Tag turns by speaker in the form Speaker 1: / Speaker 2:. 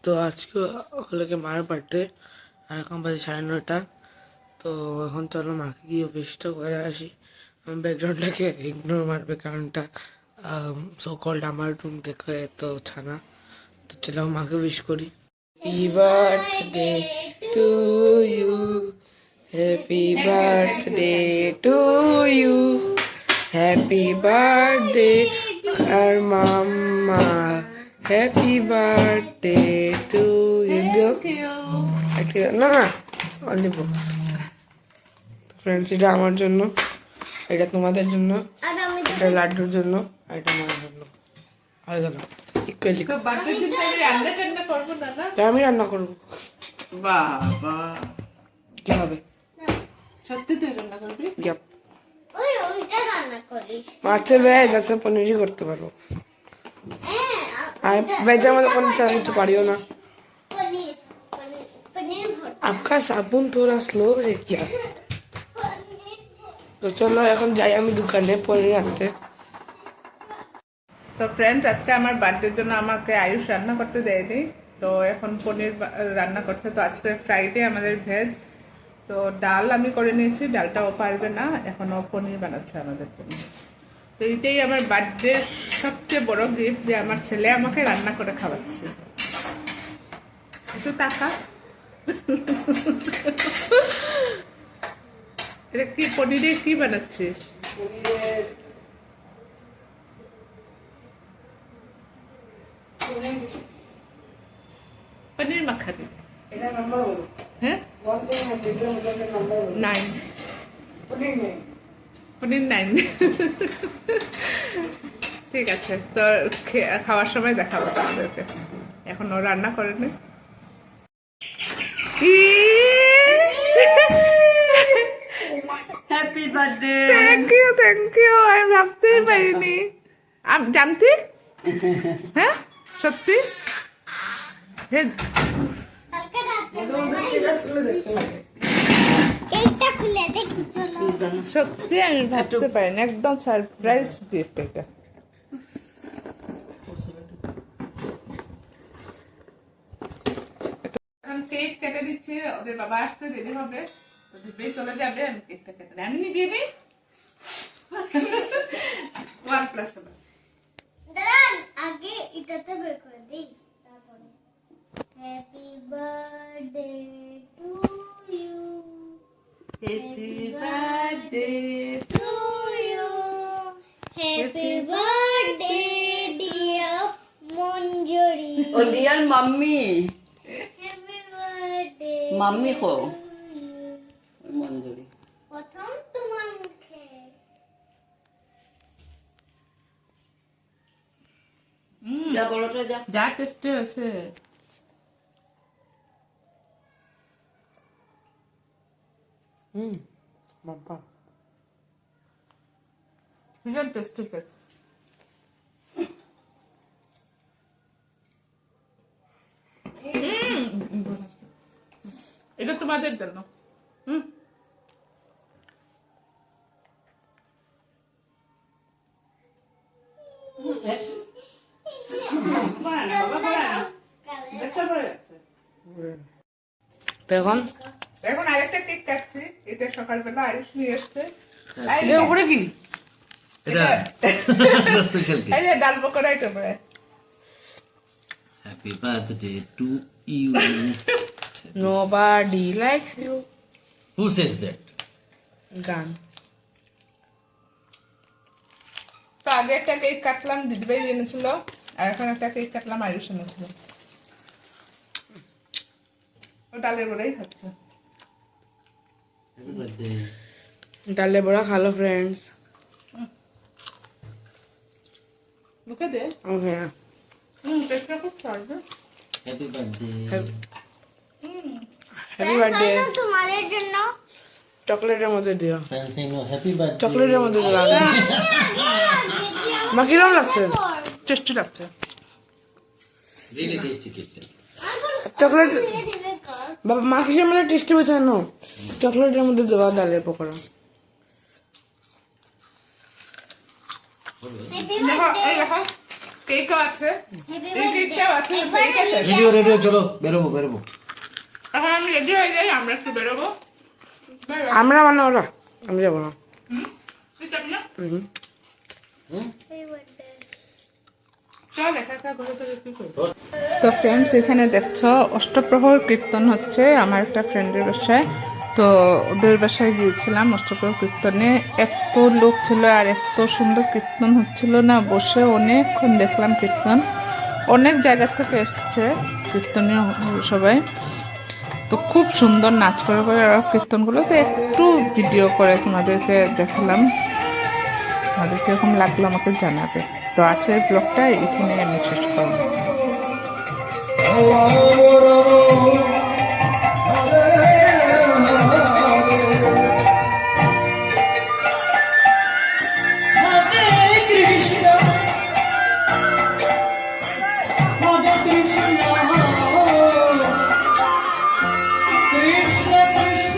Speaker 1: তো আজকে হলো কি মায়ের বার্থডে, আর এখন বাজে 9:30। তো এখন চলো মাকে গিয়ে উইশটা করে আসি। ব্যাকগ্রাউন্ডটাকে ইগনোর মারবে, কারণটা সো কল্ড আমার রুম দেখে তো ছানা। তো চলো মাকে উইশ করি। Happy birthday to you, happy birthday to you, happy birthday আর mamma, happy birthday to you. না না, অনলি বক্স। ফ্রেন্ডস, এটা আমার জন্য, এটা তোমাদের জন্য, এটা লাড্ডুর জন্য, আর এটা আমার জন্য। হয়ে গেল ইকুয়ালি। আমি রান্না করবো।
Speaker 2: বাবা,
Speaker 1: কি হবে?
Speaker 2: সত্যি তুই রান্না করবি?
Speaker 1: Yep. মাছের ভেজ আছে, পনিরই করতে পারবো। আর ভেজের মধ্যে পনির ছাড়া কিছু পারিও না। आपका साबुन थोड़ा स्लो है क्या? তো চলো এখন যাই আমি দোকানে পনির আনতে।
Speaker 2: তো ফ্রেন্ডস, আজকে আমার বার্থডের জন্য আমাকে আয়ুষ রান্না করতে দেয়নি, তো এখন পনির রান্না করছে। তো আজকে ফ্রাইডে, আমাদের ভেজ। তো ডাল আমি করে নিয়েছি, ডালটাও পারবে না, এখন ও পনির বানাচ্ছে আমাদের জন্য। তো এটাই আমার বার্থডে সবচেয়ে বড় গিফট, যে আমার ছেলে আমাকে রান্না করে খাওয়াচ্ছে। একটু টাকা এটা কি, পনিরে কি বানাচ্ছিস? পনির মাখানি।
Speaker 1: এটা নাম্বার বলো।
Speaker 2: হ্যাঁ, 9 পনির 9। ঠিক আছে, তো খাওয়ার সময় দেখাবো তোমাদেরকে। এখন ও রান্না করেনি।
Speaker 3: Happy birthday.
Speaker 2: থ্যাংক ইউ, আমি ভাবতেই পারিনি। জানতি? হ্যাঁ, সত্যি? হ্যাঁ, সত্যি আমি ভাবতে পারিনি, একদম সারপ্রাইজ গিফট এটা। এখন কেক কেটে দিচ্ছি, ওদের বাবা আসতে দেরি হবে, তো দিব্যই চলে যাবে। আমি কেকটা কেটে দিই, আমি নিবিয়ে নিই। 1+1।
Speaker 4: দাঁড়ান, আগে এটাতে বের করে দিই, তারপরে happy birthday to you,
Speaker 2: happy birthday
Speaker 4: to you, happy birthday dear Manjuri,
Speaker 3: ও dear mummy,
Speaker 4: happy birthday
Speaker 3: mummy হো মঞ্জুরি।
Speaker 4: প্রথম তোমার মুখে।
Speaker 3: যা বড়টা যা।
Speaker 2: যা টেস্টি আছে।
Speaker 1: বাবা
Speaker 2: ভীষণ টেস্টি কেক। এটা তোমাদের জন্য।
Speaker 1: তো এখন
Speaker 2: এখন আরেকটা কেক কাটছি, এটা সকালবেলা আয়ুষ নিয়ে এসছে।
Speaker 1: এর উপরে কি?
Speaker 5: এটা স্পেশাল কেক।
Speaker 2: এই যে ডাল পকোড়া, এটা পরে
Speaker 5: happy birthday to you.
Speaker 1: Nobody likes you.
Speaker 5: Who says that?
Speaker 1: গান।
Speaker 2: তো আগে একটা কেক কাটলাম, দিদিভাই এনেছিল, আর এখন একটা কেক কাটলাম, আয়ুষ এনেছিল। ও ডালের বড়াই খাচ্ছে।
Speaker 5: Happy birthday.
Speaker 1: ডালে বড়া খালো ফ্রেন্ডস।
Speaker 2: মুখে দে।
Speaker 1: হ্যাঁ,
Speaker 2: টেস্টটা খুব সহজ।
Speaker 5: Happy birthday.
Speaker 1: Happy birthday.
Speaker 4: তোমাদের জন্য
Speaker 1: চকলেটের মধ্যে দিও,
Speaker 5: ফ্যান্সি নো হ্যাপি বার্থডে।
Speaker 1: চকলেটের মধ্যে দিও। মা কিরম লাগছে?
Speaker 2: টেস্টি লাগছে।
Speaker 5: Really tasty cake.
Speaker 1: চকলেট বাবা, মা কিসের মধ্যে টেস্টি বেছে নো? চকলেটের মধ্যে দেওয়া ডালের পকোড়া।
Speaker 4: হ্যাপি
Speaker 2: দেখো, এই দেখো, কেকও আছে,
Speaker 4: Happy
Speaker 2: এই কেকটাও আছে,
Speaker 4: একবার
Speaker 2: কেক আছে।
Speaker 5: রেডিও রেডিও চলো বেরোবো বেরোবো
Speaker 2: এখন আমি রেডি হয়ে যাই, আমরা একটু বেরোবো।
Speaker 1: আমরা মানে ওরা আমি যাবো না।
Speaker 2: তুই যাবি না?
Speaker 1: হুম।
Speaker 4: Happy birthday.
Speaker 2: চল একা একা ঘুরে ঘুরে কি করবো? তো ফ্রেন্ডস, এখানে দেখছো অষ্টপ্রহর কীর্তন হচ্ছে আমার একটা ফ্রেন্ডের বাসায়। তো ওদের বাসায় গিয়েছিলাম অষ্টপ্রহর কীর্তনে। এত লোক ছিল আর এত সুন্দর কীর্তন হচ্ছিল না, বসে অনেকক্ষণ দেখলাম কীর্তন। অনেক জায়গা থেকে এসছে কীর্তনীয় সবাই। তো খুব সুন্দর নাচ করে ওরা কীর্তনগুলো। তো একটু ভিডিও করে তোমাদেরকে দেখালাম, তোমাদের কীরকম লাগলো আমাকে জানাবে। তো আজকের ব্লগটা এখানে আমি শেষ করবো।
Speaker 6: Krishna Krishna